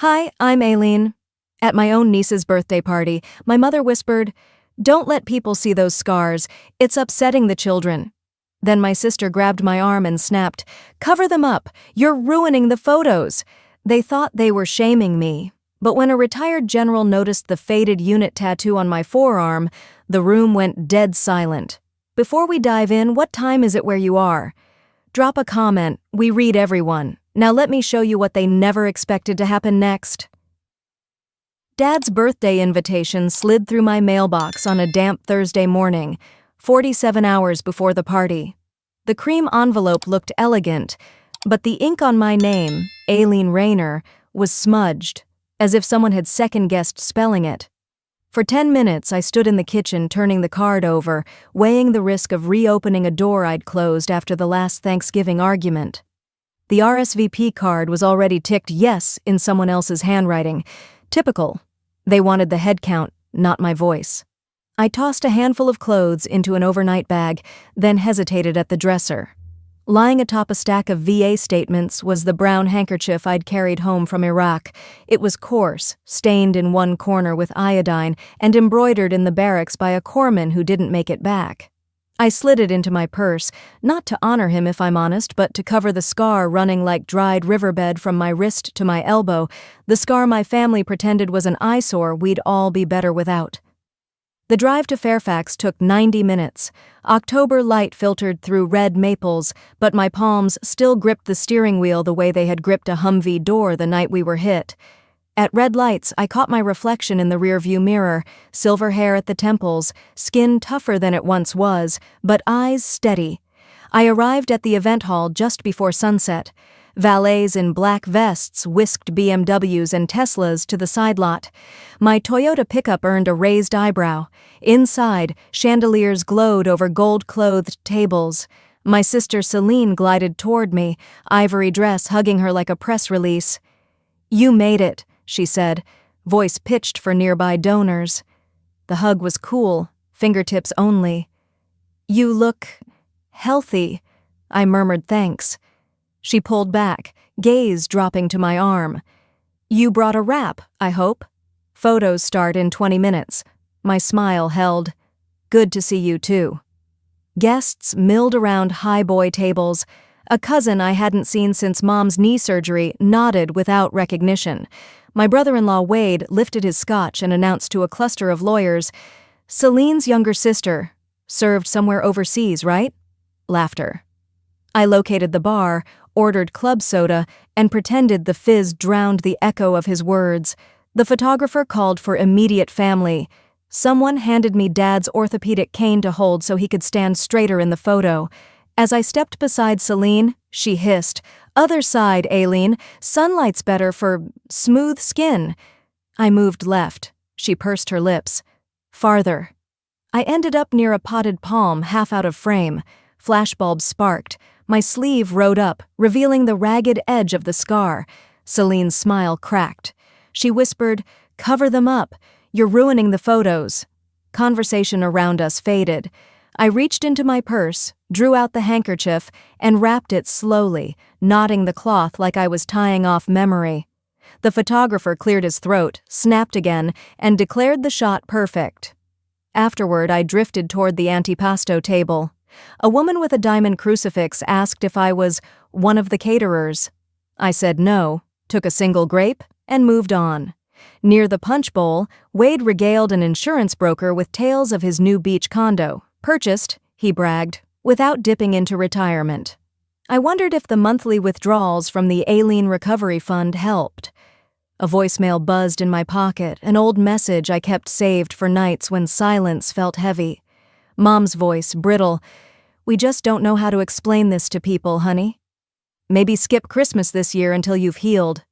Hi, I'm Aileen. At my own niece's birthday party, my mother whispered, "Don't let people see those scars. It's upsetting the children." Then my sister grabbed my arm and snapped, "Cover them up. You're ruining the photos." They thought they were shaming me. But when a retired general noticed the faded unit tattoo on my forearm, the room went dead silent. Before we dive in, what time is it where you are? Drop a comment. We read everyone. Now let me show you what they never expected to happen next. Dad's birthday invitation slid through my mailbox on a damp Thursday morning, 47 hours before the party. The cream envelope looked elegant, but the ink on my name, Aileen Rayner, was smudged, as if someone had second-guessed spelling it. For 10 minutes, I stood in the kitchen turning the card over, weighing the risk of reopening a door I'd closed after the last Thanksgiving argument. The RSVP card was already ticked yes in someone else's handwriting. Typical. They wanted the head count, not my voice. I tossed a handful of clothes into an overnight bag, then hesitated at the dresser. Lying atop a stack of VA statements was the brown handkerchief I'd carried home from Iraq. It was coarse, stained in one corner with iodine, and embroidered in the barracks by a corpsman who didn't make it back. I slid it into my purse, not to honor him if I'm honest, but to cover the scar running like dried riverbed from my wrist to my elbow, the scar my family pretended was an eyesore we'd all be better without. The drive to Fairfax took 90 minutes. October light filtered through red maples, but my palms still gripped the steering wheel the way they had gripped a Humvee door the night we were hit. At red lights, I caught my reflection in the rearview mirror, silver hair at the temples, skin tougher than it once was, but eyes steady. I arrived at the event hall just before sunset. Valets in black vests whisked BMWs and Teslas to the side lot. My Toyota pickup earned a raised eyebrow. Inside, chandeliers glowed over gold-clothed tables. My sister Celine glided toward me, ivory dress hugging her like a press release. "You made it," she said, voice pitched for nearby donors. The hug was cool, fingertips only. "You look healthy," I murmured thanks. She pulled back, gaze dropping to my arm. "You brought a wrap, I hope? Photos start in 20 minutes. My smile held. "Good to see you too." Guests milled around high boy tables. A cousin I hadn't seen since Mom's knee surgery nodded without recognition. My brother-in-law Wade lifted his scotch and announced to a cluster of lawyers, "Celine's younger sister. Served somewhere overseas, right?" Laughter. I located the bar, ordered club soda, and pretended the fizz drowned the echo of his words. The photographer called for immediate family. Someone handed me Dad's orthopedic cane to hold so he could stand straighter in the photo. As I stepped beside Celine, she hissed, "Other side, Aileen. Sunlight's better for smooth skin." I moved left. She pursed her lips. Farther. I ended up near a potted palm half out of frame. Flashbulbs sparked. My sleeve rode up, revealing the ragged edge of the scar. Celine's smile cracked. She whispered, "Cover them up. You're ruining the photos." Conversation around us faded. I reached into my purse, drew out the handkerchief, and wrapped it slowly, knotting the cloth like I was tying off memory. The photographer cleared his throat, snapped again, and declared the shot perfect. Afterward, I drifted toward the antipasto table. A woman with a diamond crucifix asked if I was one of the caterers. I said no, took a single grape, and moved on. Near the punch bowl, Wade regaled an insurance broker with tales of his new beach condo. Purchased, he bragged, without dipping into retirement. I wondered if the monthly withdrawals from the Aileen Recovery Fund helped. A voicemail buzzed in my pocket, an old message I kept saved for nights when silence felt heavy. Mom's voice, brittle. "We just don't know how to explain this to people, honey. Maybe skip Christmas this year until you've healed."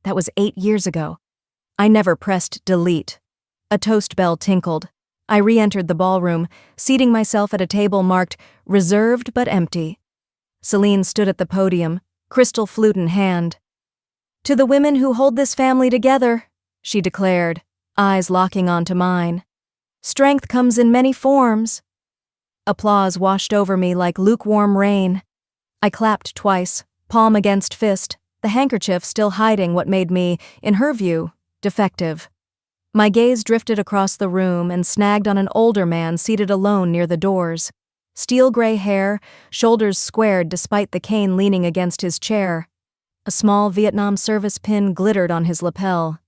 That was 8 years ago. I never pressed delete. A toast bell tinkled. I re-entered the ballroom, seating myself at a table marked "reserved but empty." Celine stood at the podium, crystal flute in hand. "To the women who hold this family together," she declared, eyes locking onto mine. "Strength comes in many forms." Applause washed over me like lukewarm rain. I clapped twice, palm against fist, the handkerchief still hiding what made me, in her view, defective. My gaze drifted across the room and snagged on an older man seated alone near the doors. Steel gray hair, shoulders squared despite the cane leaning against his chair. A small Vietnam service pin glittered on his lapel.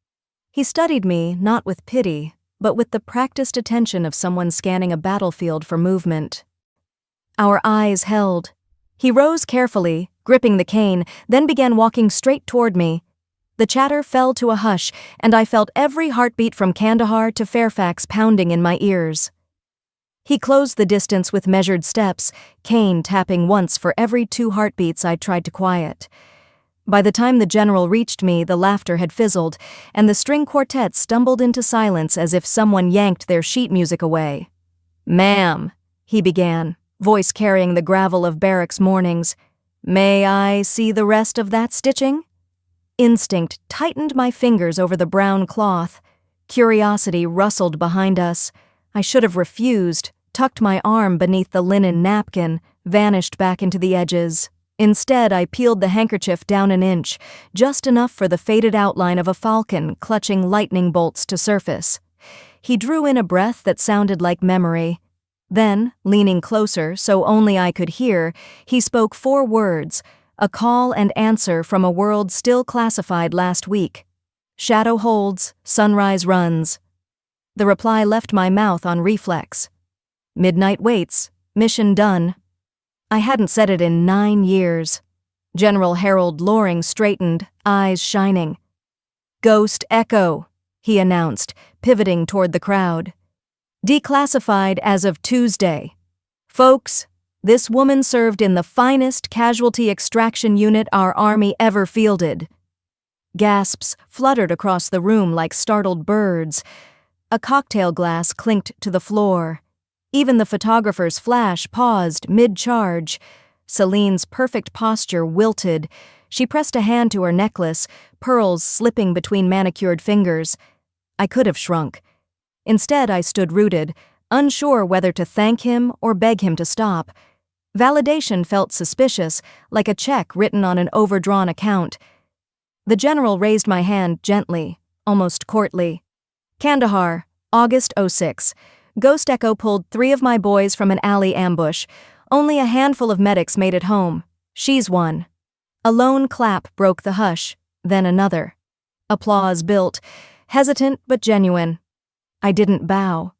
He studied me not with pity, but with the practiced attention of someone scanning a battlefield for movement. Our eyes held. He rose carefully, gripping the cane, then began walking straight toward me. The chatter fell to a hush, and I felt every heartbeat from Kandahar to Fairfax pounding in my ears. He closed the distance with measured steps, cane tapping once for every 2 heartbeats I tried to quiet. By the time the general reached me, the laughter had fizzled, and the string quartet stumbled into silence as if someone yanked their sheet music away. "Ma'am," he began, voice carrying the gravel of barracks mornings, "may I see the rest of that stitching?" Instinct tightened my fingers over the brown cloth. Curiosity rustled behind us. I should have refused, tucked my arm beneath the linen napkin, vanished back into the edges. Instead, I peeled the handkerchief down an inch, just enough for the faded outline of a falcon clutching lightning bolts to surface. He drew in a breath that sounded like memory. Then, leaning closer so only I could hear, he spoke 4 words, a call and answer from a world still classified last week. "Shadow holds, sunrise runs." The reply left my mouth on reflex. "Midnight waits, mission done." I hadn't said it in 9 years. General Harold Loring straightened, eyes shining. "Ghost Echo," he announced, pivoting toward the crowd. "Declassified as of Tuesday. Folks, this woman served in the finest casualty extraction unit our Army ever fielded." Gasps fluttered across the room like startled birds. A cocktail glass clinked to the floor. Even the photographer's flash paused mid-charge. Celine's perfect posture wilted. She pressed a hand to her necklace, pearls slipping between manicured fingers. I could have shrunk. Instead, I stood rooted, unsure whether to thank him or beg him to stop. Validation felt suspicious, like a check written on an overdrawn account. The general raised my hand gently, almost courtly. "Kandahar, August 06. Ghost Echo pulled 3 of my boys from an alley ambush. Only a handful of medics made it home. She's one." A lone clap broke the hush, then another. Applause built, hesitant but genuine. I didn't bow.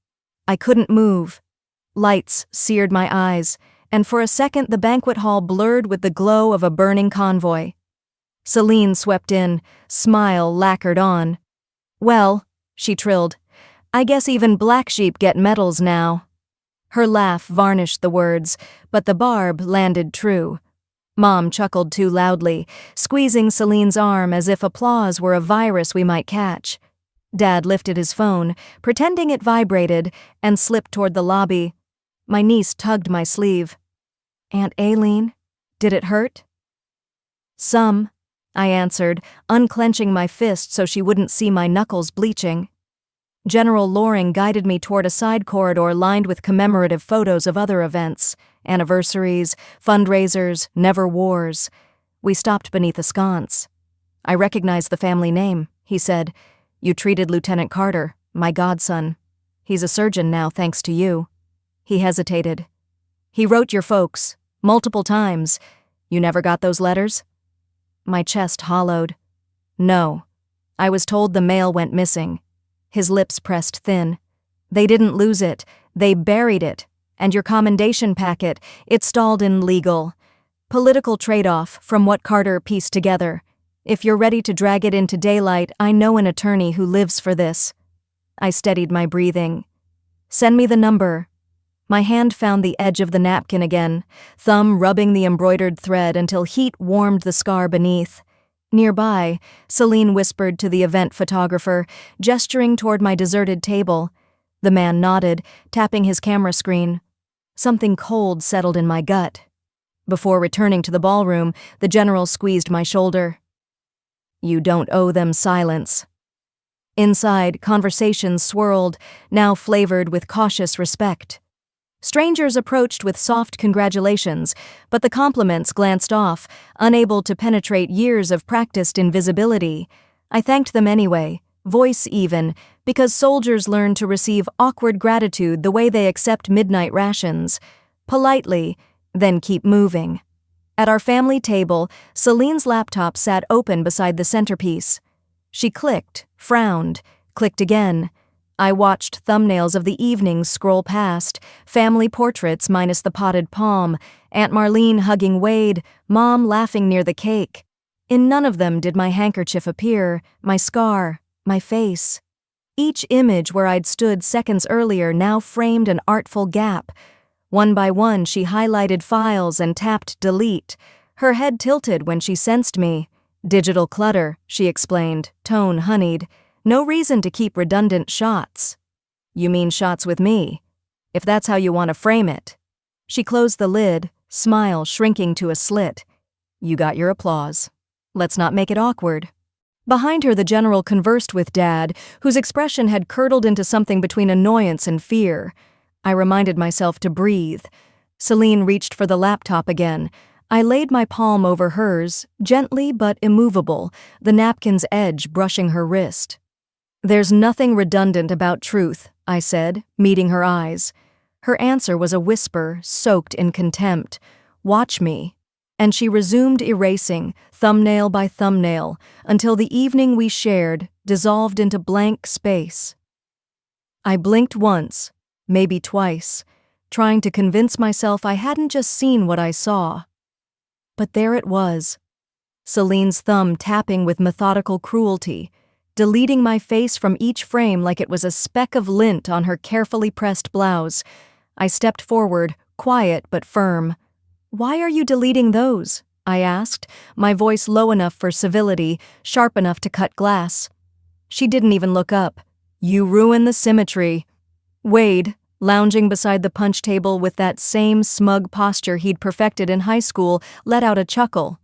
I couldn't move. Lights seared my eyes, and for a second the banquet hall blurred with the glow of a burning convoy. Celine swept in, smile lacquered on. "Well," she trilled, "I guess even black sheep get medals now." Her laugh varnished the words, but the barb landed true. Mom chuckled too loudly, squeezing Celine's arm as if applause were a virus we might catch. Dad lifted his phone, pretending it vibrated, and slipped toward the lobby. My niece tugged my sleeve. "Aunt Aileen, did it hurt?" "Some," I answered, unclenching my fist so she wouldn't see my knuckles bleaching. General Loring guided me toward a side corridor lined with commemorative photos of other events, anniversaries, fundraisers, never wars. We stopped beneath a sconce. "I recognize the family name," he said. "You treated Lieutenant Carter, my godson. He's a surgeon now, thanks to you." He hesitated. "He wrote your folks, multiple times. You never got those letters?" My chest hollowed. "No. I was told the mail went missing." His lips pressed thin. "They didn't lose it. They buried it. And your commendation packet, it stalled in legal. Political trade-off from what Carter pieced together. If you're ready to drag it into daylight, I know an attorney who lives for this." I steadied my breathing. "Send me the number." My hand found the edge of the napkin again, thumb rubbing the embroidered thread until heat warmed the scar beneath. Nearby, Celine whispered to the event photographer, gesturing toward my deserted table. The man nodded, tapping his camera screen. Something cold settled in my gut. Before returning to the ballroom, the general squeezed my shoulder. "You don't owe them silence." Inside, conversations swirled, now flavored with cautious respect. Strangers approached with soft congratulations, but the compliments glanced off, unable to penetrate years of practiced invisibility. I thanked them anyway, voice even, because soldiers learn to receive awkward gratitude the way they accept midnight rations. Politely, then keep moving. At our family table, Celine's laptop sat open beside the centerpiece. She clicked, frowned, clicked again. I watched thumbnails of the evenings scroll past, family portraits minus the potted palm, Aunt Marlene hugging Wade, Mom laughing near the cake. In none of them did my handkerchief appear, my scar, my face. Each image where I'd stood seconds earlier now framed an artful gap. One by one she highlighted files and tapped delete. Her head tilted when she sensed me. Digital clutter, she explained, tone honeyed. No reason to keep redundant shots. You mean shots with me? If that's how you want to frame it. She closed the lid, smile shrinking to a slit. You got your applause. Let's not make it awkward. Behind her the general conversed with Dad, whose expression had curdled into something between annoyance and fear. I reminded myself to breathe. Celine reached for the laptop again. I laid my palm over hers, gently but immovable, the napkin's edge brushing her wrist. There's nothing redundant about truth, I said, meeting her eyes. Her answer was a whisper, soaked in contempt. Watch me. And she resumed erasing, thumbnail by thumbnail, until the evening we shared dissolved into blank space. I blinked once, maybe twice, trying to convince myself I hadn't just seen what I saw. But there it was. Celine's thumb tapping with methodical cruelty, deleting my face from each frame like it was a speck of lint on her carefully pressed blouse. I stepped forward, quiet but firm. Why are you deleting those? I asked, my voice low enough for civility, sharp enough to cut glass. She didn't even look up. You ruin the symmetry. Wade, lounging beside the punch table with that same smug posture he'd perfected in high school, let out a chuckle.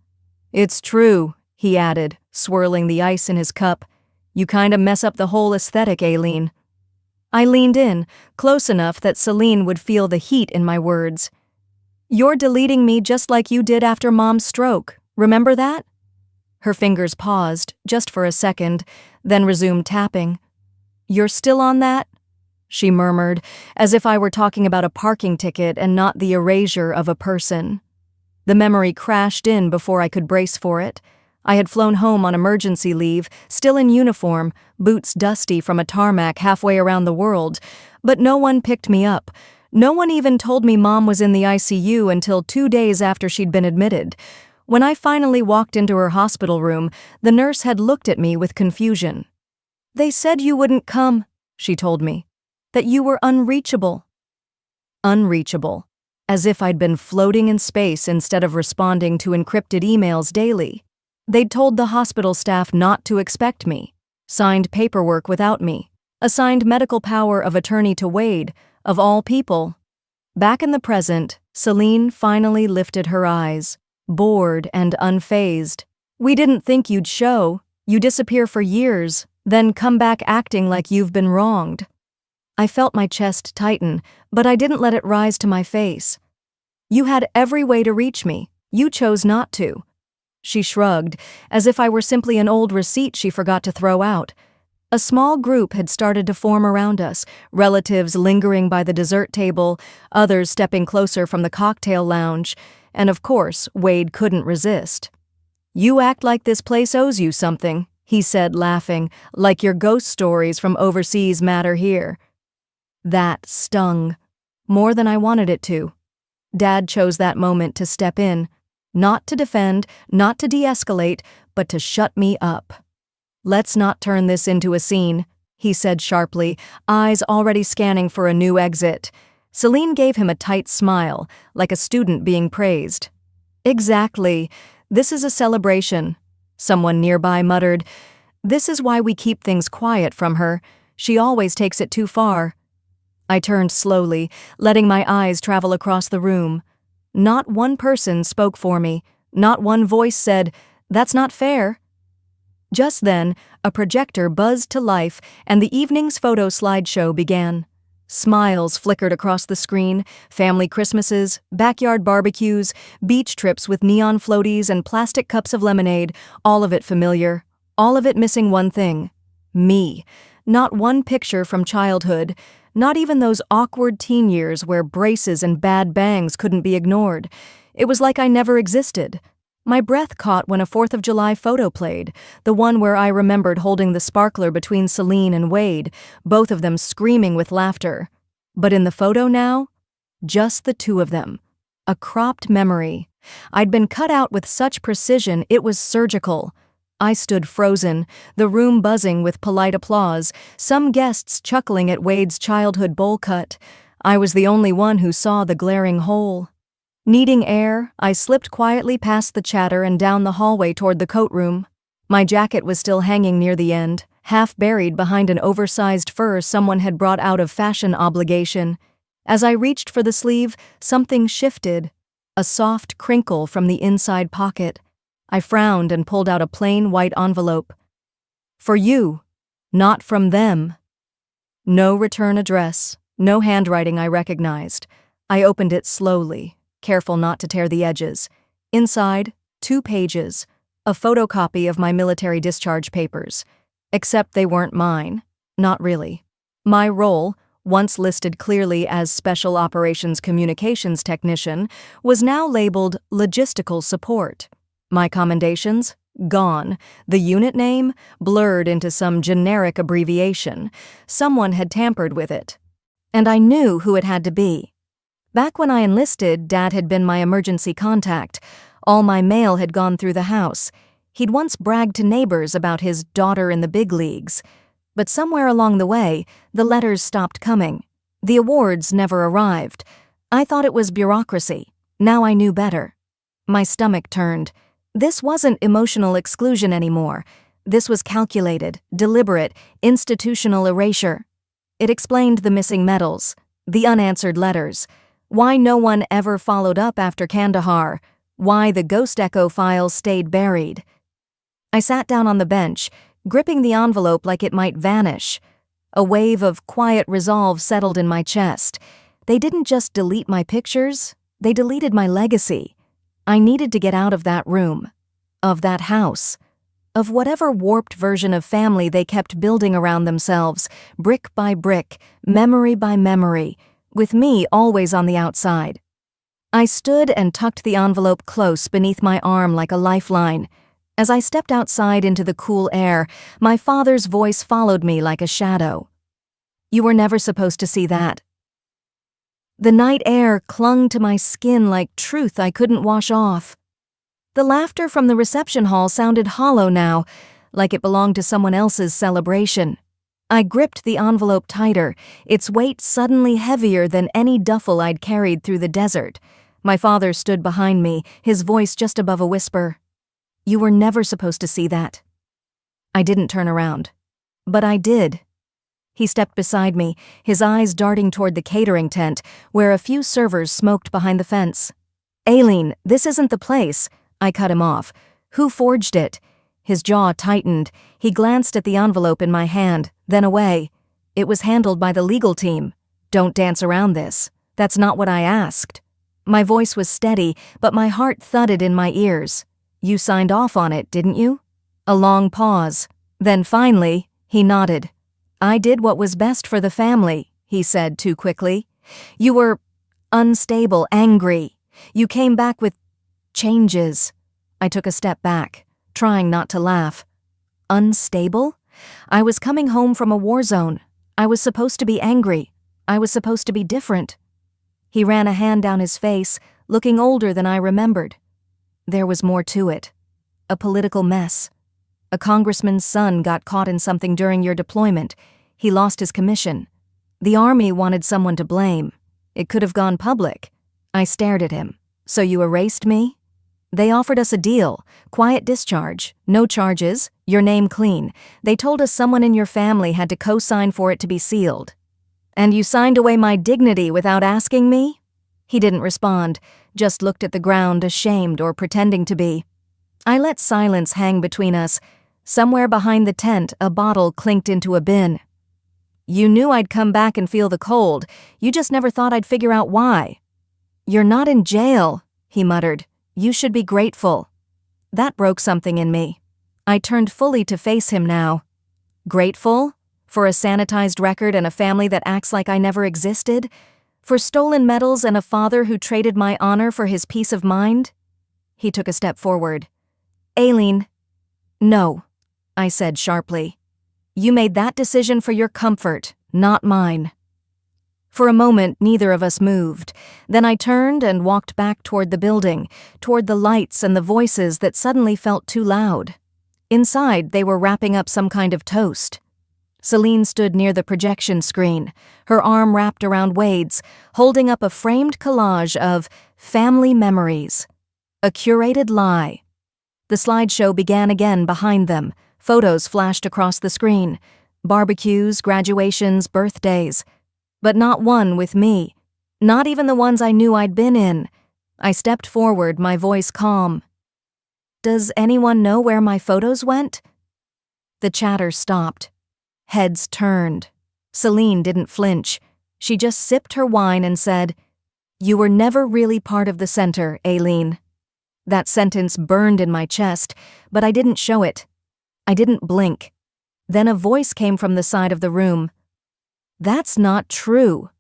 It's true, he added, swirling the ice in his cup. You kinda mess up the whole aesthetic, Aileen. I leaned in, close enough that Celine would feel the heat in my words. You're deleting me just like you did after Mom's stroke. Remember that? Her fingers paused, just for a second, then resumed tapping. You're still on that? She murmured, as if I were talking about a parking ticket and not the erasure of a person. The memory crashed in before I could brace for it. I had flown home on emergency leave, still in uniform, boots dusty from a tarmac halfway around the world, but no one picked me up. No one even told me Mom was in the ICU until 2 days after she'd been admitted. When I finally walked into her hospital room, the nurse had looked at me with confusion. They said you wouldn't come, she told me, that you were unreachable. Unreachable, as if I'd been floating in space instead of responding to encrypted emails daily. They'd told the hospital staff not to expect me, signed paperwork without me, assigned medical power of attorney to Wade, of all people. Back in the present, Celine finally lifted her eyes, bored and unfazed. We didn't think you'd show. You disappear for years, then come back acting like you've been wronged. I felt my chest tighten, but I didn't let it rise to my face. You had every way to reach me. You chose not to. She shrugged, as if I were simply an old receipt she forgot to throw out. A small group had started to form around us, relatives lingering by the dessert table, others stepping closer from the cocktail lounge, and of course, Wade couldn't resist. You act like this place owes you something, he said, laughing, like your ghost stories from overseas matter here. That stung, more than I wanted it to. Dad chose that moment to step in, not to defend, not to de-escalate, but to shut me up. Let's not turn this into a scene, he said sharply, eyes already scanning for a new exit. Celine gave him a tight smile, like a student being praised. Exactly. This is a celebration. Someone nearby muttered, This is why we keep things quiet from her. She always takes it too far. I turned slowly, letting my eyes travel across the room. Not one person spoke for me. Not one voice said, That's not fair. Just then, a projector buzzed to life and the evening's photo slideshow began. Smiles flickered across the screen, family Christmases, backyard barbecues, beach trips with neon floaties and plastic cups of lemonade, all of it familiar, all of it missing one thing: me. Not one picture from childhood, not even those awkward teen years where braces and bad bangs couldn't be ignored. It was like I never existed. My breath caught when a 4th of July photo played, the one where I remembered holding the sparkler between Celine and Wade, both of them screaming with laughter. But in the photo now, just the two of them. A cropped memory. I'd been cut out with such precision it was surgical. I stood frozen, the room buzzing with polite applause, some guests chuckling at Wade's childhood bowl cut. I was the only one who saw the glaring hole. Needing air, I slipped quietly past the chatter and down the hallway toward the coat room. My jacket was still hanging near the end, half buried behind an oversized fur someone had brought out of fashion obligation. As I reached for the sleeve, something shifted, a soft crinkle from the inside pocket. I frowned and pulled out a plain white envelope. For you, not from them. No return address, no handwriting I recognized. I opened it slowly, careful not to tear the edges. Inside, 2 pages, a photocopy of my military discharge papers. Except they weren't mine. Not really. My role, once listed clearly as Special Operations Communications Technician, was now labeled Logistical Support. My commendations? Gone. The unit name? Blurred into some generic abbreviation. Someone had tampered with it. And I knew who it had to be. Back when I enlisted, Dad had been my emergency contact. All my mail had gone through the house. He'd once bragged to neighbors about his daughter in the big leagues. But somewhere along the way, the letters stopped coming. The awards never arrived. I thought it was bureaucracy. Now I knew better. My stomach turned. This wasn't emotional exclusion anymore. This was calculated, deliberate, institutional erasure. It explained the missing medals, the unanswered letters, why no one ever followed up after Kandahar, why the Ghost Echo files stayed buried. I sat down on the bench, gripping the envelope like it might vanish. A wave of quiet resolve settled in my chest. They didn't just delete my pictures, they deleted my legacy. I needed to get out of that room, of that house, of whatever warped version of family they kept building around themselves, brick by brick, memory by memory, with me always on the outside. I stood and tucked the envelope close beneath my arm like a lifeline. As I stepped outside into the cool air, my father's voice followed me like a shadow. You were never supposed to see that. The night air clung to my skin like truth I couldn't wash off. The laughter from the reception hall sounded hollow now, like it belonged to someone else's celebration. I gripped the envelope tighter, its weight suddenly heavier than any duffel I'd carried through the desert. My father stood behind me, his voice just above a whisper. You were never supposed to see that. I didn't turn around. But I did. He stepped beside me, his eyes darting toward the catering tent, where a few servers smoked behind the fence. Aileen, this isn't the place. I cut him off. Who forged it? His jaw tightened. He glanced at the envelope in my hand, then away. It was handled by the legal team. Don't dance around this. That's not what I asked. My voice was steady, but my heart thudded in my ears. You signed off on it, didn't you? A long pause. Then finally, he nodded. I did what was best for the family, he said too quickly. You were unstable, angry. You came back with changes. I took a step back, trying not to laugh. Unstable? I was coming home from a war zone. I was supposed to be angry. I was supposed to be different. He ran a hand down his face, looking older than I remembered. There was more to it. A political mess. A congressman's son got caught in something during your deployment. He lost his commission. The army wanted someone to blame. It could have gone public. I stared at him. So you erased me? They offered us a deal. Quiet discharge. No charges. Your name clean. They told us someone in your family had to co-sign for it to be sealed. And you signed away my dignity without asking me? He didn't respond, just looked at the ground, ashamed or pretending to be. I let silence hang between us. Somewhere behind the tent, a bottle clinked into a bin. You knew I'd come back and feel the cold. You just never thought I'd figure out why. You're not in jail, he muttered. You should be grateful. That broke something in me. I turned fully to face him now. Grateful? For a sanitized record and a family that acts like I never existed? For stolen medals and a father who traded my honor for his peace of mind? He took a step forward. Aileen. No, I said sharply. You made that decision for your comfort, not mine. For a moment, neither of us moved. Then I turned and walked back toward the building, toward the lights and the voices that suddenly felt too loud. Inside, they were wrapping up some kind of toast. Celine stood near the projection screen, her arm wrapped around Wade's, holding up a framed collage of family memories. A curated lie. The slideshow began again behind them. Photos flashed across the screen. Barbecues, graduations, birthdays. But not one with me. Not even the ones I knew I'd been in. I stepped forward, my voice calm. Does anyone know where my photos went? The chatter stopped. Heads turned. Celine didn't flinch. She just sipped her wine and said, You were never really part of the center, Aileen. That sentence burned in my chest, but I didn't show it. I didn't blink. Then a voice came from the side of the room. That's not true.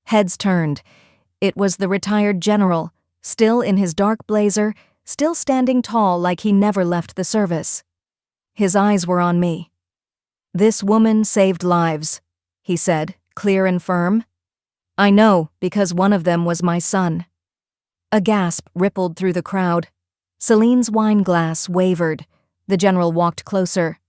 Heads turned. It was the retired general, still in his dark blazer, still standing tall like he never left the service. His eyes were on me. This woman saved lives, he said, clear and firm. I know, because one of them was my son. A gasp rippled through the crowd. Celine's wine glass wavered. The general walked closer.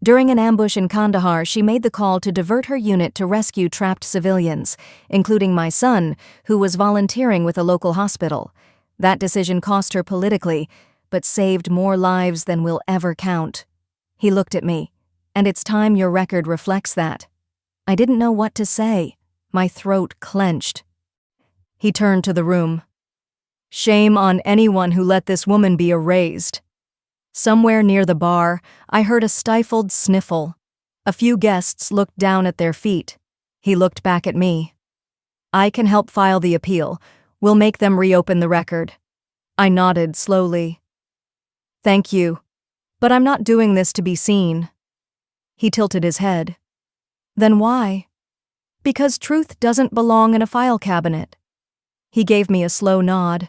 During an ambush in Kandahar, she made the call to divert her unit to rescue trapped civilians, including my son, who was volunteering with a local hospital. That decision cost her politically, but saved more lives than we'll ever count. He looked at me. And it's time your record reflects that. I didn't know what to say. My throat clenched. He turned to the room. Shame on anyone who let this woman be erased. Somewhere near the bar, I heard a stifled sniffle. A few guests looked down at their feet. He looked back at me. I can help file the appeal. We'll make them reopen the record. I nodded slowly. Thank you. But I'm not doing this to be seen. He tilted his head. Then why? Because truth doesn't belong in a file cabinet. He gave me a slow nod.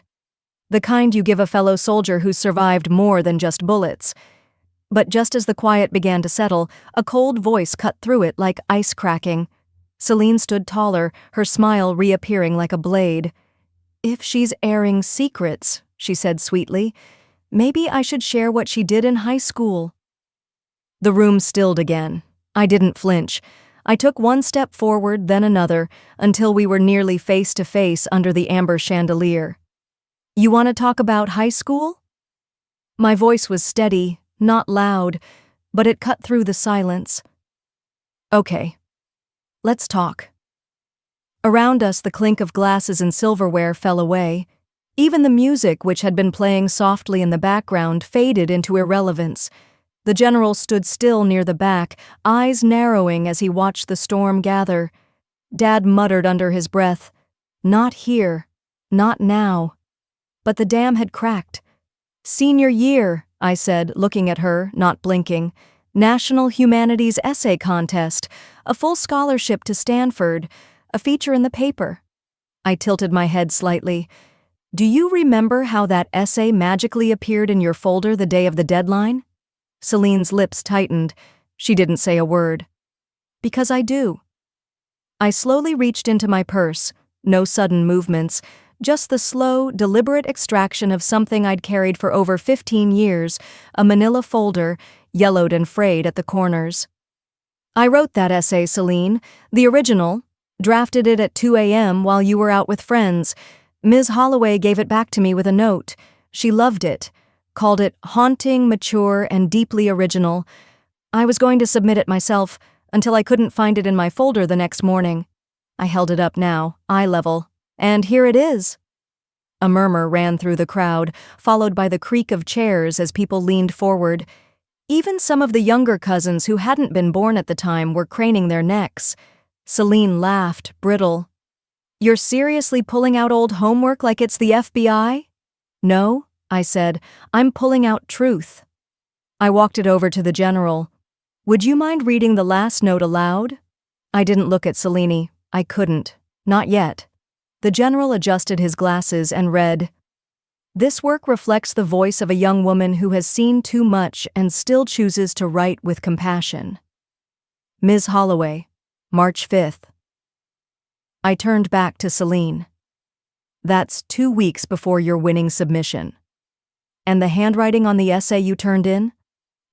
The kind you give a fellow soldier who's survived more than just bullets. But just as the quiet began to settle, a cold voice cut through it like ice cracking. Celine stood taller, her smile reappearing like a blade. If she's airing secrets, she said sweetly, maybe I should share what she did in high school. The room stilled again. I didn't flinch. I took one step forward, then another, until we were nearly face to face under the amber chandelier. You want to talk about high school? My voice was steady, not loud, but it cut through the silence. Okay. Let's talk. Around us, the clink of glasses and silverware fell away. Even the music, which had been playing softly in the background, faded into irrelevance. The general stood still near the back, eyes narrowing as he watched the storm gather. Dad muttered under his breath, Not here. Not now. But the dam had cracked. Senior year, I said, looking at her, not blinking. National Humanities Essay Contest, a full scholarship to Stanford, a feature in the paper. I tilted my head slightly. Do you remember how that essay magically appeared in your folder the day of the deadline? Celine's lips tightened. She didn't say a word. Because I do. I slowly reached into my purse. No sudden movements. Just the slow, deliberate extraction of something I'd carried for over 15 years, a manila folder, yellowed and frayed at the corners. I wrote that essay, Celine, the original, drafted it at 2 a.m. while you were out with friends. Ms. Holloway gave it back to me with a note. She loved it, called it haunting, mature, and deeply original. I was going to submit it myself until I couldn't find it in my folder the next morning. I held it up now, eye level. And here it is. A murmur ran through the crowd, followed by the creak of chairs as people leaned forward. Even some of the younger cousins who hadn't been born at the time were craning their necks. Celine laughed, brittle. You're seriously pulling out old homework like it's the FBI? No, I said, I'm pulling out truth. I walked it over to the general. Would you mind reading the last note aloud? I didn't look at Celine. I couldn't. Not yet. The general adjusted his glasses and read, This work reflects the voice of a young woman who has seen too much and still chooses to write with compassion. Ms. Holloway, March 5th. I turned back to Celine. That's 2 weeks before your winning submission. And the handwriting on the essay you turned in?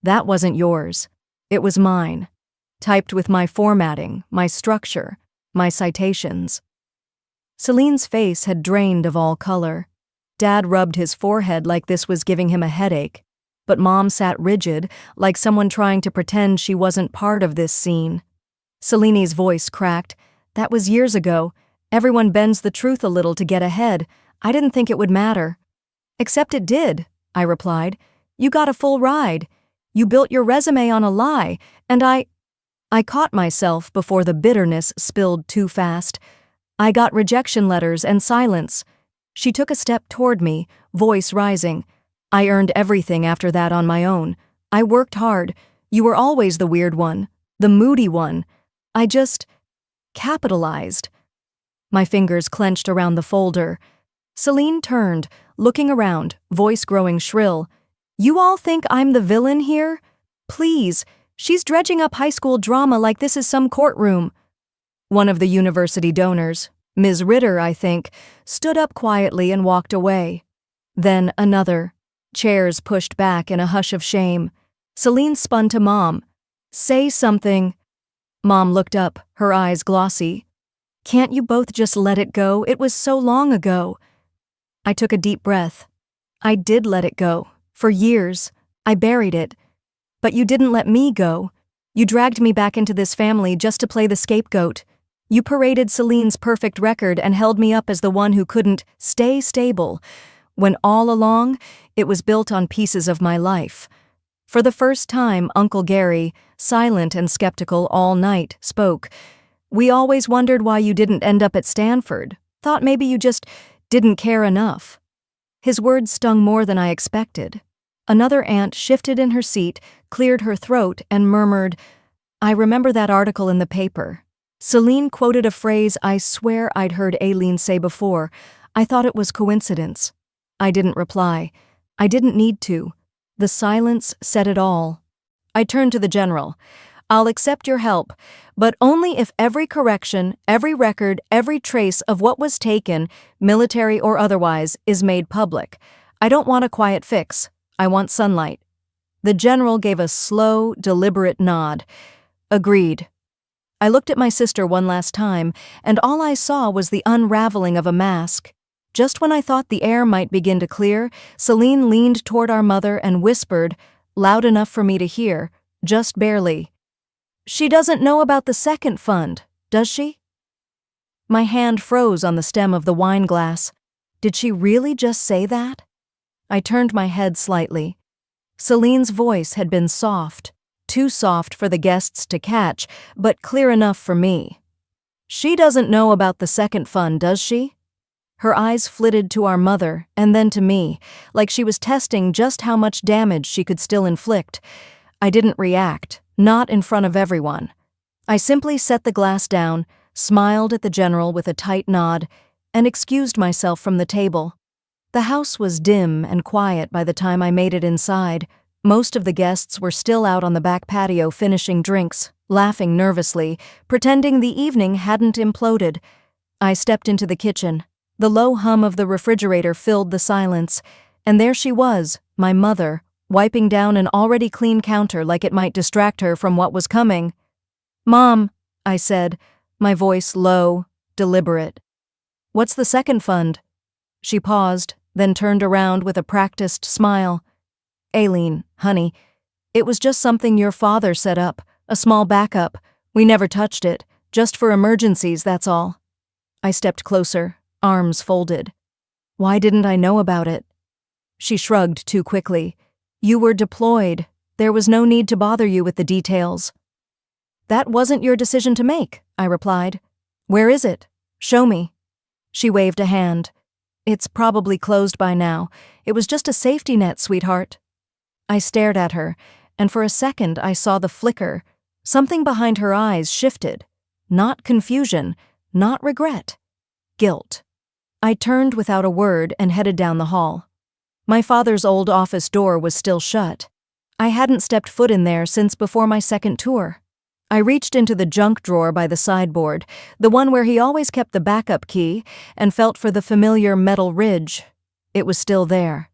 That wasn't yours. It was mine. Typed with my formatting, my structure, my citations. Celine's face had drained of all color. Dad rubbed his forehead like this was giving him a headache, but Mom sat rigid, like someone trying to pretend she wasn't part of this scene. Celine's voice cracked. That was years ago. Everyone bends the truth a little to get ahead. I didn't think it would matter. Except it did, I replied. You got a full ride. You built your resume on a lie, and I caught myself before the bitterness spilled too fast. I got rejection letters and silence. She took a step toward me, voice rising. I earned everything after that on my own. I worked hard. You were always the weird one, the moody one. I just capitalized. My fingers clenched around the folder. Celine turned, looking around, voice growing shrill. You all think I'm the villain here? Please, she's dredging up high school drama like this is some courtroom. One of the university donors, Ms. Ritter, I think, stood up quietly and walked away. Then another. Chairs pushed back in a hush of shame. Celine spun to Mom. Say something. Mom looked up, her eyes glossy. Can't you both just let it go? It was so long ago. I took a deep breath. I did let it go. For years. I buried it. But you didn't let me go. You dragged me back into this family just to play the scapegoat. You paraded Celine's perfect record and held me up as the one who couldn't stay stable, when all along, it was built on pieces of my life. For the first time, Uncle Gary, silent and skeptical all night, spoke. We always wondered why you didn't end up at Stanford. Thought maybe you just didn't care enough. His words stung more than I expected. Another aunt shifted in her seat, cleared her throat, and murmured, I remember that article in the paper. Celine quoted a phrase I swear I'd heard Aileen say before. I thought it was coincidence. I didn't reply. I didn't need to. The silence said it all. I turned to the general. I'll accept your help, but only if every correction, every record, every trace of what was taken, military or otherwise, is made public. I don't want a quiet fix. I want sunlight. The general gave a slow, deliberate nod. Agreed. I looked at my sister one last time, and all I saw was the unraveling of a mask. Just when I thought the air might begin to clear, Celine leaned toward our mother and whispered, loud enough for me to hear, just barely, She doesn't know about the second fund, does she? My hand froze on the stem of the wine glass. Did she really just say that? I turned my head slightly. Celine's voice had been soft, too soft for the guests to catch, but clear enough for me. She doesn't know about the second fund, does she? Her eyes flitted to our mother and then to me, like she was testing just how much damage she could still inflict. I didn't react, not in front of everyone. I simply set the glass down, smiled at the general with a tight nod, and excused myself from the table. The house was dim and quiet by the time I made it inside. Most of the guests were still out on the back patio finishing drinks, laughing nervously, pretending the evening hadn't imploded. I stepped into the kitchen. The low hum of the refrigerator filled the silence, and there she was, my mother, wiping down an already clean counter like it might distract her from what was coming. Mom, I said, my voice low, deliberate. What's the second fund? She paused, then turned around with a practiced smile. Aileen, honey, it was just something your father set up, a small backup. We never touched it, just for emergencies, that's all. I stepped closer, arms folded. Why didn't I know about it? She shrugged too quickly. You were deployed. There was no need to bother you with the details. That wasn't your decision to make, I replied. Where is it? Show me. She waved a hand. It's probably closed by now. It was just a safety net, sweetheart. I stared at her, and for a second I saw the flicker. Something behind her eyes shifted. Not confusion, not regret. Guilt. I turned without a word and headed down the hall. My father's old office door was still shut. I hadn't stepped foot in there since before my second tour. I reached into the junk drawer by the sideboard, the one where he always kept the backup key, and felt for the familiar metal ridge. It was still there.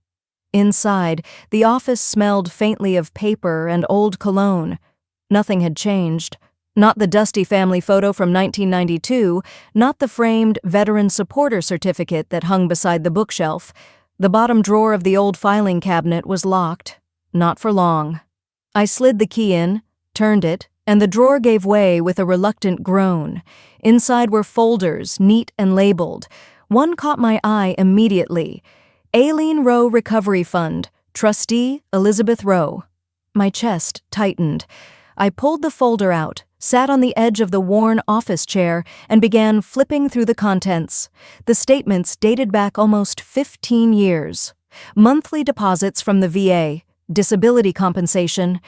Inside, the office smelled faintly of paper and old cologne. Nothing had changed. Not the dusty family photo from 1992, not the framed veteran supporter certificate that hung beside the bookshelf. The bottom drawer of the old filing cabinet was locked. Not for long. I slid the key in, turned it, and the drawer gave way with a reluctant groan. Inside were folders, neat and labeled. One caught my eye immediately. Aileen Rowe Recovery Fund, Trustee Elizabeth Rowe. My chest tightened. I pulled the folder out, sat on the edge of the worn office chair, and began flipping through the contents. The statements dated back almost 15 years. Monthly deposits from the VA, disability compensation,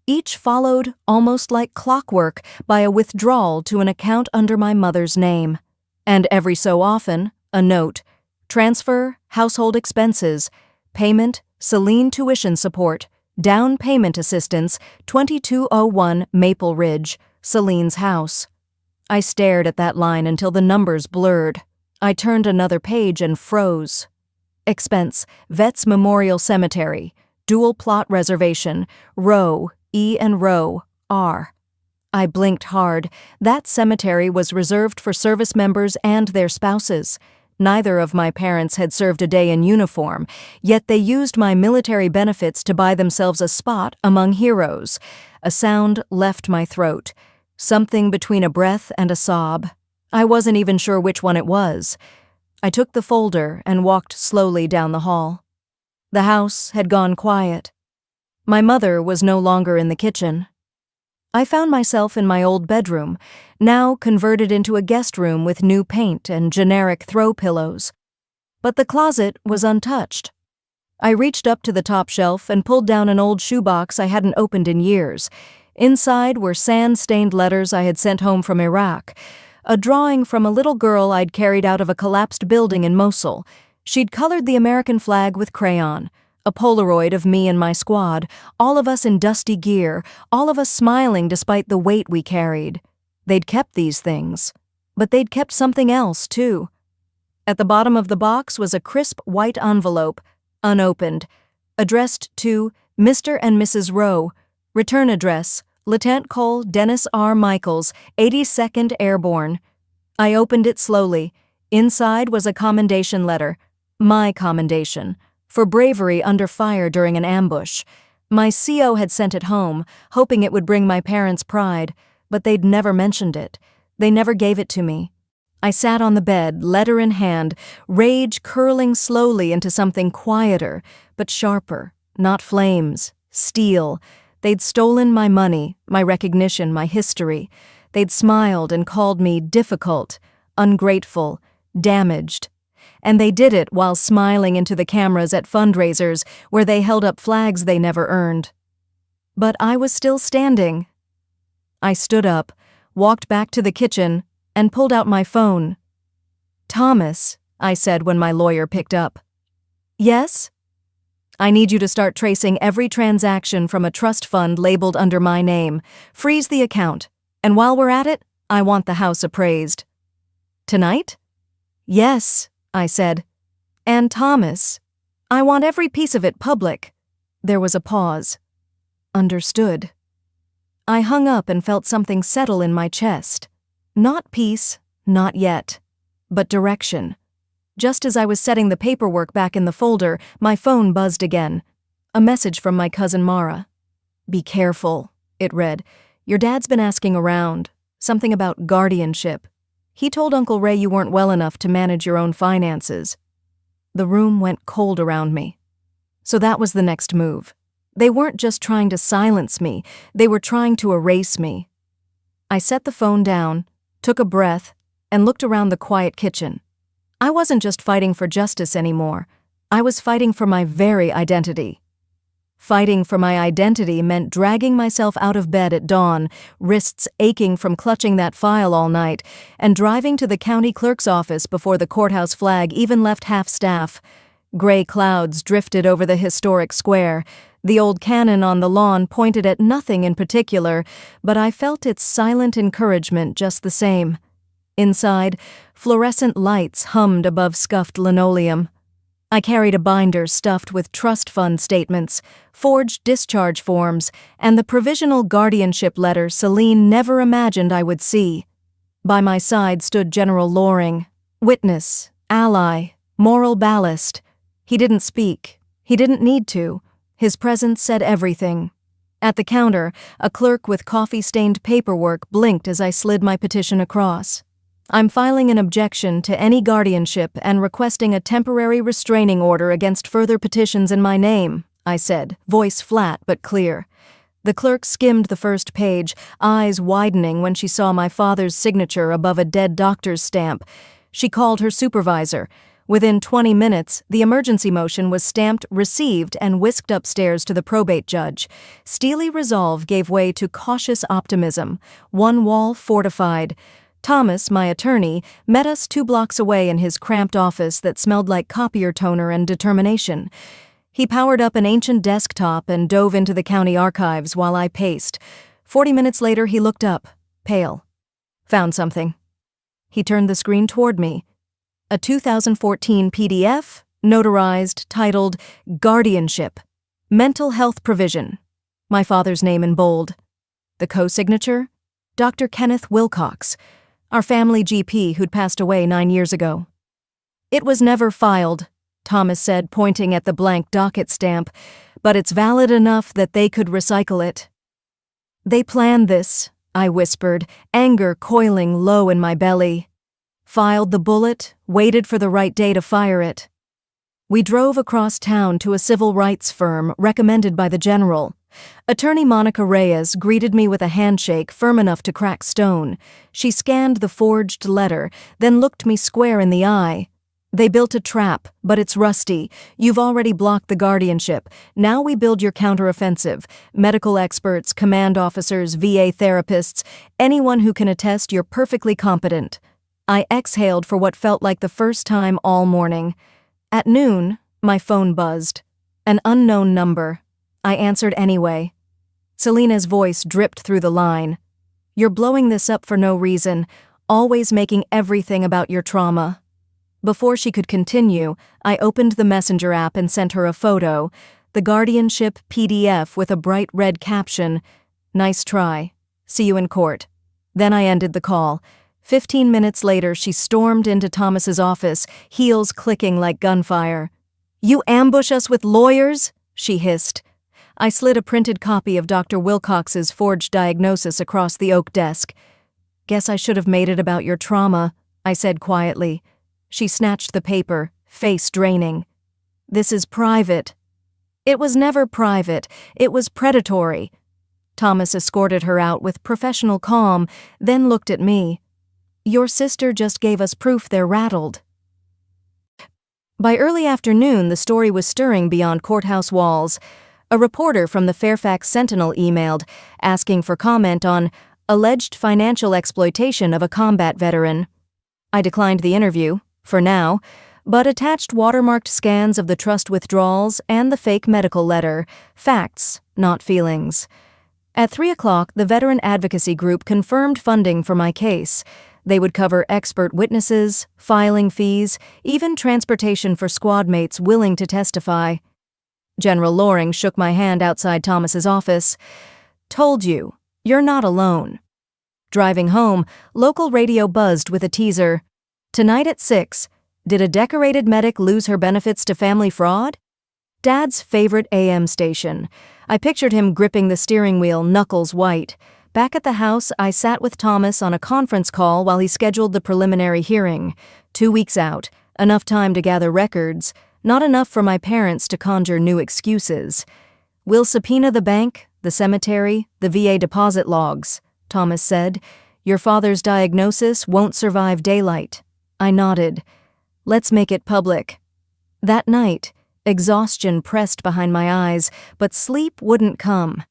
each followed, almost like clockwork, by a withdrawal to an account under my mother's name. And every so often, a note. Transfer, household expenses, payment, Celine tuition support, down payment assistance, 2201 Maple Ridge, Celine's house. I stared at that line until the numbers blurred. I turned another page and froze. Expense, Vets Memorial Cemetery, dual plot reservation, Row, E and Row, R. I blinked hard. That cemetery was reserved for service members and their spouses. Neither of my parents had served a day in uniform, yet they used my military benefits to buy themselves a spot among heroes. A sound left my throat. Something between a breath and a sob. I wasn't even sure which one it was. I took the folder and walked slowly down the hall. The house had gone quiet. My mother was no longer in the kitchen. I found myself in my old bedroom, now converted into a guest room with new paint and generic throw pillows. But the closet was untouched. I reached up to the top shelf and pulled down an old shoebox I hadn't opened in years. Inside were sand-stained letters I had sent home from Iraq, a drawing from a little girl I'd carried out of a collapsed building in Mosul. She'd colored the American flag with crayon. A Polaroid of me and my squad, all of us in dusty gear, all of us smiling despite the weight we carried. They'd kept these things, but they'd kept something else, too. At the bottom of the box was a crisp white envelope, unopened, addressed to Mr. and Mrs. Rowe, return address, Lieutenant Cole Dennis R. Michaels, 82nd Airborne. I opened it slowly. Inside was a commendation letter, my commendation, for bravery under fire during an ambush. My CO had sent it home, hoping it would bring my parents pride, but they'd never mentioned it. They never gave it to me. I sat on the bed, letter in hand, rage curling slowly into something quieter, but sharper, not flames, steel. They'd stolen my money, my recognition, my history. They'd smiled and called me difficult, ungrateful, damaged. And they did it while smiling into the cameras at fundraisers where they held up flags they never earned. But I was still standing. I stood up, walked back to the kitchen, and pulled out my phone. "Thomas," I said when my lawyer picked up. "Yes?" "I need you to start tracing every transaction from a trust fund labeled under my name. Freeze the account. And while we're at it, I want the house appraised." "Tonight?" "Yes," I said. "And Thomas, I want every piece of it public." There was a pause. "Understood." I hung up and felt something settle in my chest. Not peace, not yet, but direction. Just as I was setting the paperwork back in the folder, my phone buzzed again. A message from my cousin Mara. "Be careful," it read. "Your dad's been asking around. Something about guardianship. He told Uncle Ray you weren't well enough to manage your own finances." The room went cold around me. So that was the next move. They weren't just trying to silence me, they were trying to erase me. I set the phone down, took a breath, and looked around the quiet kitchen. I wasn't just fighting for justice anymore. I was fighting for my very identity. Fighting for my identity meant dragging myself out of bed at dawn, wrists aching from clutching that file all night, and driving to the county clerk's office before the courthouse flag even left half-staff. Gray clouds drifted over the historic square. The old cannon on the lawn pointed at nothing in particular, but I felt its silent encouragement just the same. Inside, fluorescent lights hummed above scuffed linoleum. I carried a binder stuffed with trust fund statements, forged discharge forms, and the provisional guardianship letter Celine never imagined I would see. By my side stood General Loring, witness, ally, moral ballast. He didn't speak. He didn't need to. His presence said everything. At the counter, a clerk with coffee-stained paperwork blinked as I slid my petition across. I'm filing an objection to any guardianship and requesting a temporary restraining order against further petitions in my name, I said, voice flat but clear. The clerk skimmed the first page, eyes widening when she saw my father's signature above a dead doctor's stamp. She called her supervisor. Within 20 minutes, the emergency motion was stamped received and whisked upstairs to the probate judge. Steely resolve gave way to cautious optimism. One wall fortified. Thomas, my attorney, met us 2 blocks away in his cramped office that smelled like copier toner and determination. He powered up an ancient desktop and dove into the county archives while I paced. 40 minutes later, he looked up, pale. Found something. He turned the screen toward me. A 2014 PDF, notarized, titled Guardianship, Mental Health Provision. My father's name in bold. The co-signature? Dr. Kenneth Wilcox, our family GP who'd passed away 9 years ago. It was never filed, Thomas said, pointing at the blank docket stamp, but it's valid enough that they could recycle it. They planned this, I whispered, anger coiling low in my belly. Filed the bullet, waited for the right day to fire it. We drove across town to a civil rights firm recommended by the general. Attorney Monica Reyes greeted me with a handshake firm enough to crack stone. She scanned the forged letter, then looked me square in the eye. They built a trap, but it's rusty. You've already blocked the guardianship. Now we build your counteroffensive. Medical experts, command officers, VA therapists, anyone who can attest you're perfectly competent. I exhaled for what felt like the first time all morning. At noon, my phone buzzed. An unknown number. I answered anyway. Selena's voice dripped through the line. You're blowing this up for no reason, always making everything about your trauma. Before she could continue, I opened the messenger app and sent her a photo, the guardianship PDF with a bright red caption, "Nice try. See you in court." Then I ended the call. 15 minutes later, she stormed into Thomas's office, heels clicking like gunfire. "You ambush us with lawyers?" she hissed. I slid a printed copy of Dr. Wilcox's forged diagnosis across the oak desk. "Guess I should have made it about your trauma," I said quietly. She snatched the paper, face draining. "This is private." It was never private. It was predatory. Thomas escorted her out with professional calm, then looked at me. "Your sister just gave us proof they're rattled." By early afternoon, the story was stirring beyond courthouse walls. A reporter from the Fairfax Sentinel emailed, asking for comment on alleged financial exploitation of a combat veteran. I declined the interview, for now, but attached watermarked scans of the trust withdrawals and the fake medical letter, facts, not feelings. At 3 o'clock, the veteran advocacy group confirmed funding for my case. They would cover expert witnesses, filing fees, even transportation for squad mates willing to testify. General Loring shook my hand outside Thomas's office. "Told you, you're not alone." Driving home, local radio buzzed with a teaser. "Tonight at 6, did a decorated medic lose her benefits to family fraud?" Dad's favorite AM station. I pictured him gripping the steering wheel, knuckles white. Back at the house, I sat with Thomas on a conference call while he scheduled the preliminary hearing. 2 weeks out, enough time to gather records, not enough for my parents to conjure new excuses. We'll subpoena the bank, the cemetery, the VA deposit logs. Thomas said. "Your father's diagnosis won't survive daylight." I nodded. "Let's make it public." That night, exhaustion pressed behind my eyes, but sleep wouldn't come.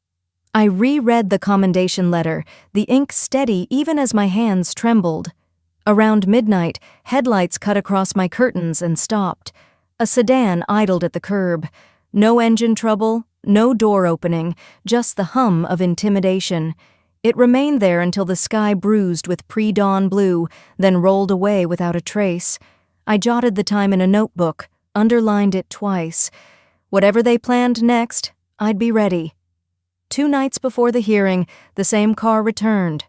I reread the commendation letter, the ink steady even as my hands trembled. Around midnight, headlights cut across my curtains and stopped. A sedan idled at the curb. No engine trouble, no door opening, just the hum of intimidation. It remained there until the sky bruised with pre-dawn blue, then rolled away without a trace. I jotted the time in a notebook, underlined it twice. Whatever they planned next, I'd be ready. 2 nights before the hearing, the same car returned.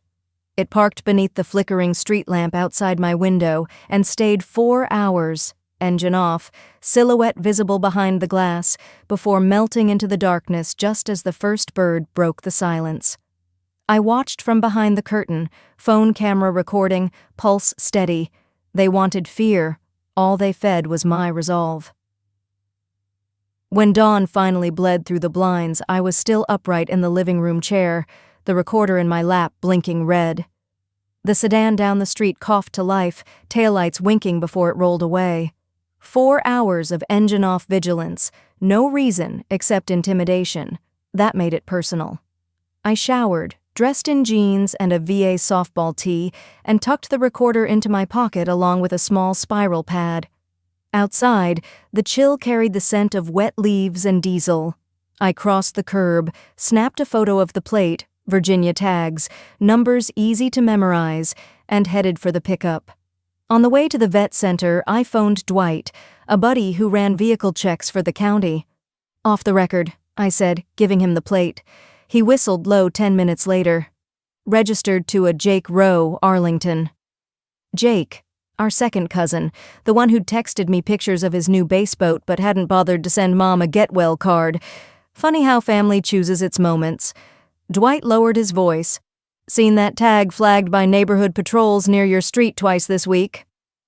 It parked beneath the flickering street lamp outside my window and stayed 4 hours, engine off, silhouette visible behind the glass, before melting into the darkness just as the first bird broke the silence. I watched from behind the curtain, phone camera recording, pulse steady. They wanted fear. All they fed was my resolve. When dawn finally bled through the blinds, I was still upright in the living room chair, the recorder in my lap blinking red. The sedan down the street coughed to life, taillights winking before it rolled away. 4 hours of engine-off vigilance, no reason except intimidation. That made it personal. I showered, dressed in jeans and a VA softball tee, and tucked the recorder into my pocket along with a small spiral pad. Outside, the chill carried the scent of wet leaves and diesel. I crossed the curb, snapped a photo of the plate, Virginia tags, numbers easy to memorize, and headed for the pickup. On the way to the vet center, I phoned Dwight, a buddy who ran vehicle checks for the county. "Off the record," I said, giving him the plate. He whistled low 10 minutes later. "Registered to a Jake Rowe, Arlington." Jake, our second cousin, the one who'd texted me pictures of his new bass boat but hadn't bothered to send Mom a get well card. Funny how family chooses its moments. Dwight lowered his voice. "Seen that tag flagged by neighborhood patrols near your street twice this week."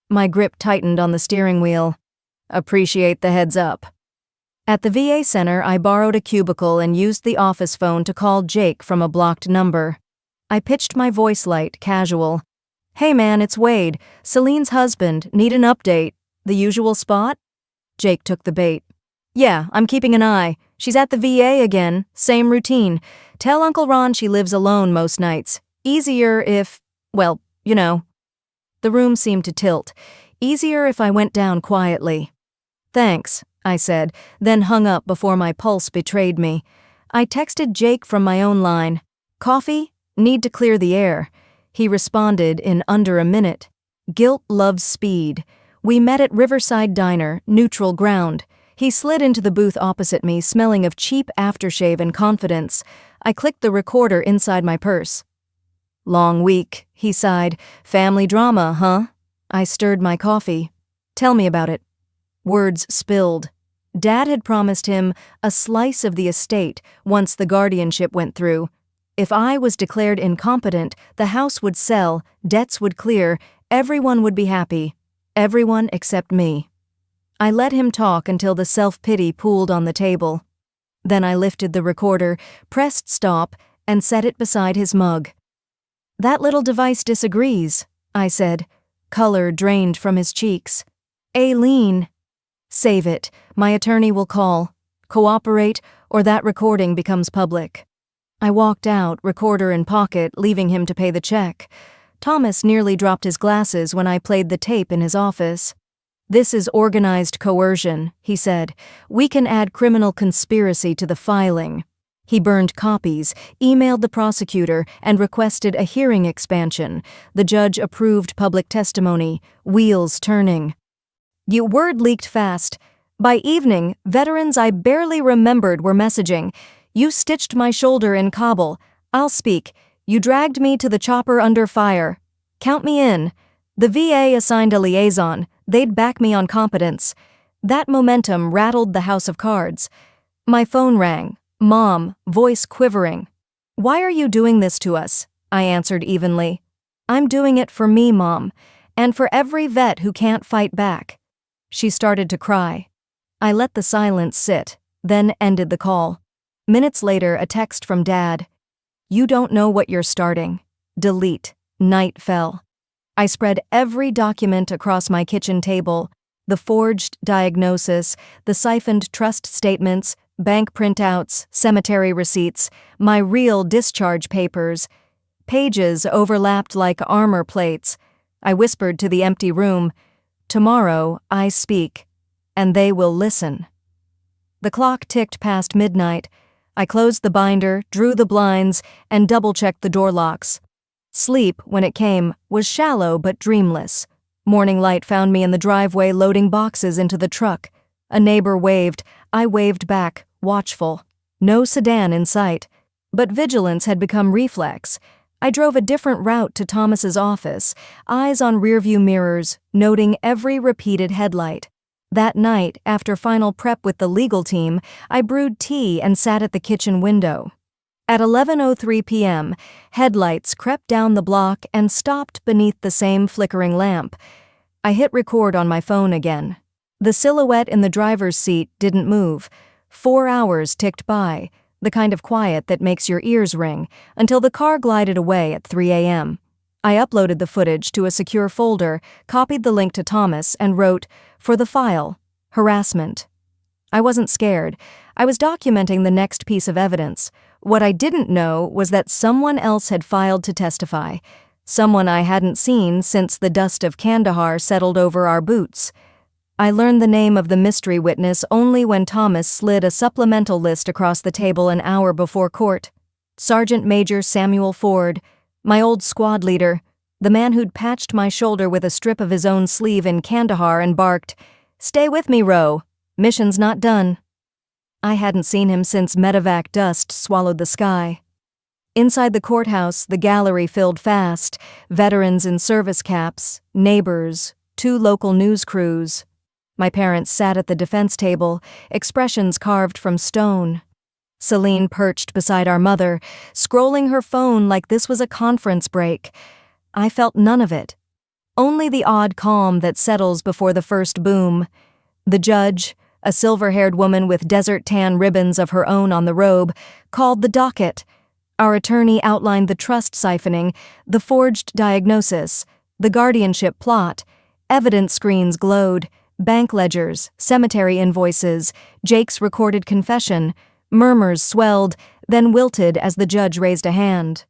My grip tightened on the steering wheel. "Appreciate the heads up." At the VA center, I borrowed a cubicle and used the office phone to call Jake from a blocked number. I pitched my voice light, casual. "Hey man, it's Wade, Celine's husband, need an update. The usual spot?" Jake took the bait. "Yeah, I'm keeping an eye. She's at the VA again, same routine. Tell Uncle Ron she lives alone most nights. Easier if, well, you know." The room seemed to tilt. Easier if I went down quietly. "Thanks," I said, then hung up before my pulse betrayed me. I texted Jake from my own line. "Coffee? Need to clear the air." He responded in under a minute. "Guilt loves speed." We met at Riverside Diner, neutral ground. He slid into the booth opposite me, smelling of cheap aftershave and confidence. I clicked the recorder inside my purse. "Long week," he sighed. "Family drama, huh?" I stirred my coffee. "Tell me about it." Words spilled. Dad had promised him a slice of the estate once the guardianship went through. If I was declared incompetent, the house would sell, debts would clear, everyone would be happy. Everyone except me. I let him talk until the self-pity pooled on the table. Then I lifted the recorder, pressed stop, and set it beside his mug. "That little device disagrees," I said. Color drained from his cheeks. "Aileen." "Save it. My attorney will call. Cooperate, or that recording becomes public." I walked out, recorder in pocket, leaving him to pay the check. Thomas nearly dropped his glasses when I played the tape in his office. "This is organized coercion," he said. "We can add criminal conspiracy to the filing." He burned copies, emailed the prosecutor, and requested a hearing expansion. The judge approved public testimony, wheels turning. Word leaked fast. By evening, veterans I barely remembered were messaging. "You stitched my shoulder in Kabul. I'll speak. You dragged me to the chopper under fire. Count me in." The VA assigned a liaison. They'd back me on competence. That momentum rattled the house of cards. My phone rang. Mom, voice quivering. "Why are you doing this to us?" I answered evenly. "I'm doing it for me, Mom, and for every vet who can't fight back." She started to cry. I let the silence sit, then ended the call. Minutes later, a text from Dad. "You don't know what you're starting. Delete. Night fell. I spread every document across my kitchen table: the forged diagnosis, the siphoned trust statements, bank printouts, cemetery receipts, my real discharge papers. Pages overlapped like armor plates. I whispered to the empty room, "Tomorrow I speak, and they will listen." The clock ticked past midnight. I closed the binder, drew the blinds, and double-checked the door locks. Sleep, when it came, was shallow but dreamless. Morning light found me in the driveway loading boxes into the truck. A neighbor waved. I waved back, watchful. No sedan in sight. But vigilance had become reflex. I drove a different route to Thomas's office, eyes on rearview mirrors, noting every repeated headlight. That night, after final prep with the legal team, I brewed tea and sat at the kitchen window. At 11:03 p.m., headlights crept down the block and stopped beneath the same flickering lamp. I hit record on my phone again. The silhouette in the driver's seat didn't move. 4 hours ticked by, the kind of quiet that makes your ears ring, until the car glided away at 3 a.m. I uploaded the footage to a secure folder, copied the link to Thomas, and wrote, "For the file, harassment." I wasn't scared. I was documenting the next piece of evidence. What I didn't know was that someone else had filed to testify, someone I hadn't seen since the dust of Kandahar settled over our boots. I learned the name of the mystery witness only when Thomas slid a supplemental list across the table an hour before court. Sergeant Major Samuel Ford, my old squad leader, the man who'd patched my shoulder with a strip of his own sleeve in Kandahar and barked, "Stay with me, Roe. Mission's not done." I hadn't seen him since medevac dust swallowed the sky. Inside the courthouse, the gallery filled fast, veterans in service caps, neighbors, 2 local news crews. My parents sat at the defense table, expressions carved from stone. Celine perched beside our mother, scrolling her phone like this was a conference break. I felt none of it. Only the odd calm that settles before the first boom. The judge, a silver-haired woman with desert tan ribbons of her own on the robe, called the docket. Our attorney outlined the trust siphoning, the forged diagnosis, the guardianship plot. Evidence screens glowed, bank ledgers, cemetery invoices, Jake's recorded confession. Murmurs swelled, then wilted as the judge raised a hand.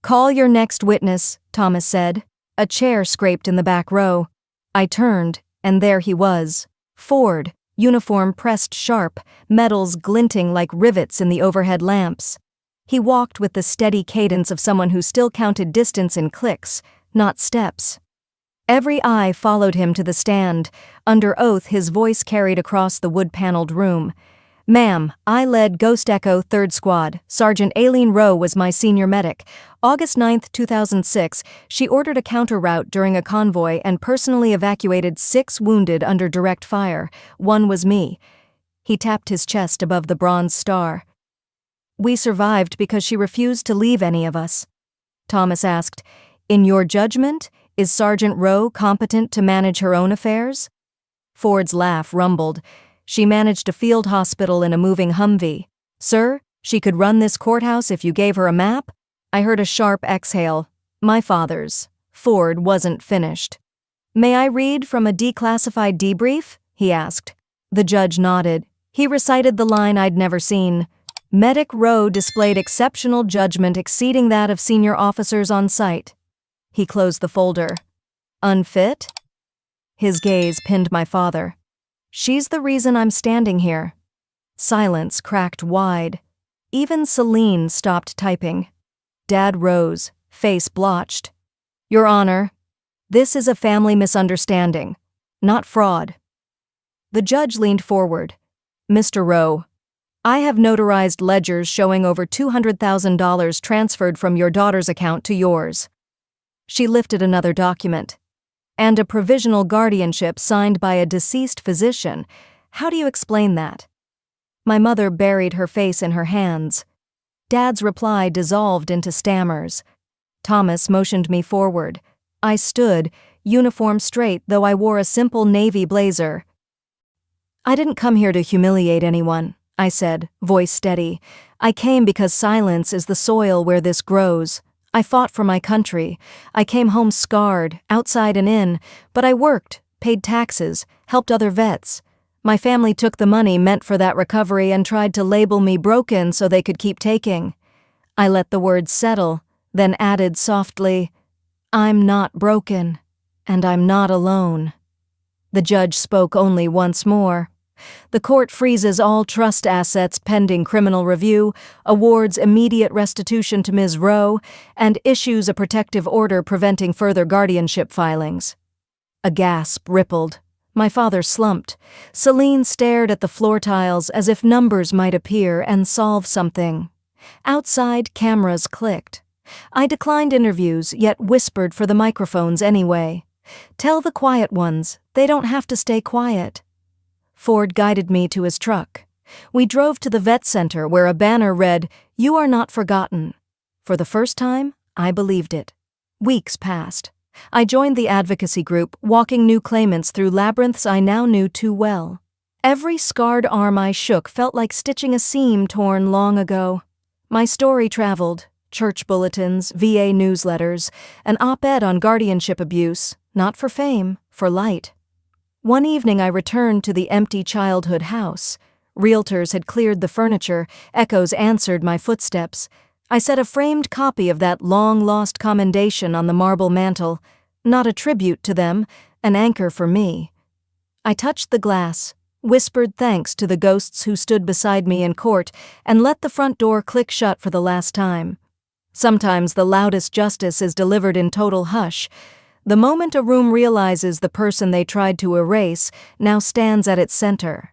"Call your next witness," Thomas said. A chair scraped in the back row. I turned, and there he was. Ford, uniform pressed sharp, metals glinting like rivets in the overhead lamps. He walked with the steady cadence of someone who still counted distance in clicks, not steps. Every eye followed him to the stand. Under oath, his voice carried across the wood-paneled room. "Ma'am, I led Ghost Echo 3rd Squad. Sergeant Aileen Rowe was my senior medic. August 9, 2006, she ordered a counter-route during a convoy and personally evacuated 6 wounded under direct fire. 1 was me." He tapped his chest above the bronze star. "We survived because she refused to leave any of us." Thomas asked, "In your judgment, is Sergeant Rowe competent to manage her own affairs?" Ford's laugh rumbled. "She managed a field hospital in a moving Humvee. Sir, she could run this courthouse if you gave her a map?" I heard a sharp exhale. My father's. Ford wasn't finished. "May I read from a declassified debrief?" he asked. The judge nodded. He recited the line I'd never seen. "Medic Rowe displayed exceptional judgment exceeding that of senior officers on site." He closed the folder. "Unfit?" His gaze pinned my father. "She's the reason I'm standing here." Silence cracked wide. Even Celine stopped typing. Dad rose, face blotched. "Your Honor, this is a family misunderstanding, not fraud." The judge leaned forward. "Mr. Rowe, I have notarized ledgers showing over $200,000 transferred from your daughter's account to yours." She lifted another document. "And a provisional guardianship signed by a deceased physician. How do you explain that?" My mother buried her face in her hands. Dad's reply dissolved into stammers. Thomas motioned me forward. I stood, uniform straight though I wore a simple navy blazer. "I didn't come here to humiliate anyone," I said, voice steady. "I came because silence is the soil where this grows. I fought for my country. I came home scarred, outside and in, but I worked, paid taxes, helped other vets. My family took the money meant for that recovery and tried to label me broken so they could keep taking. I let the words settle, then added softly, "I'm not broken, and I'm not alone." The judge spoke only once more. The court freezes all trust assets pending criminal review, awards immediate restitution to Ms. Rowe, and issues a protective order preventing further guardianship filings. A gasp rippled. My father slumped. Celine stared at the floor tiles as if numbers might appear and solve something. Outside, cameras clicked. I declined interviews, yet whispered for the microphones anyway. "Tell the quiet ones, they don't have to stay quiet." Ford guided me to his truck. We drove to the vet center where a banner read, "You are not forgotten." For the first time, I believed it. Weeks passed. I joined the advocacy group, walking new claimants through labyrinths I now knew too well. Every scarred arm I shook felt like stitching a seam torn long ago. My story traveled. Church bulletins, VA newsletters, an op-ed on guardianship abuse, not for fame, for light. One evening I returned to the empty childhood house. Realtors had cleared the furniture, echoes answered my footsteps. I set a framed copy of that long-lost commendation on the marble mantel, not a tribute to them, an anchor for me. I touched the glass, whispered thanks to the ghosts who stood beside me in court, and let the front door click shut for the last time. Sometimes the loudest justice is delivered in total hush. The moment a room realizes the person they tried to erase now stands at its center.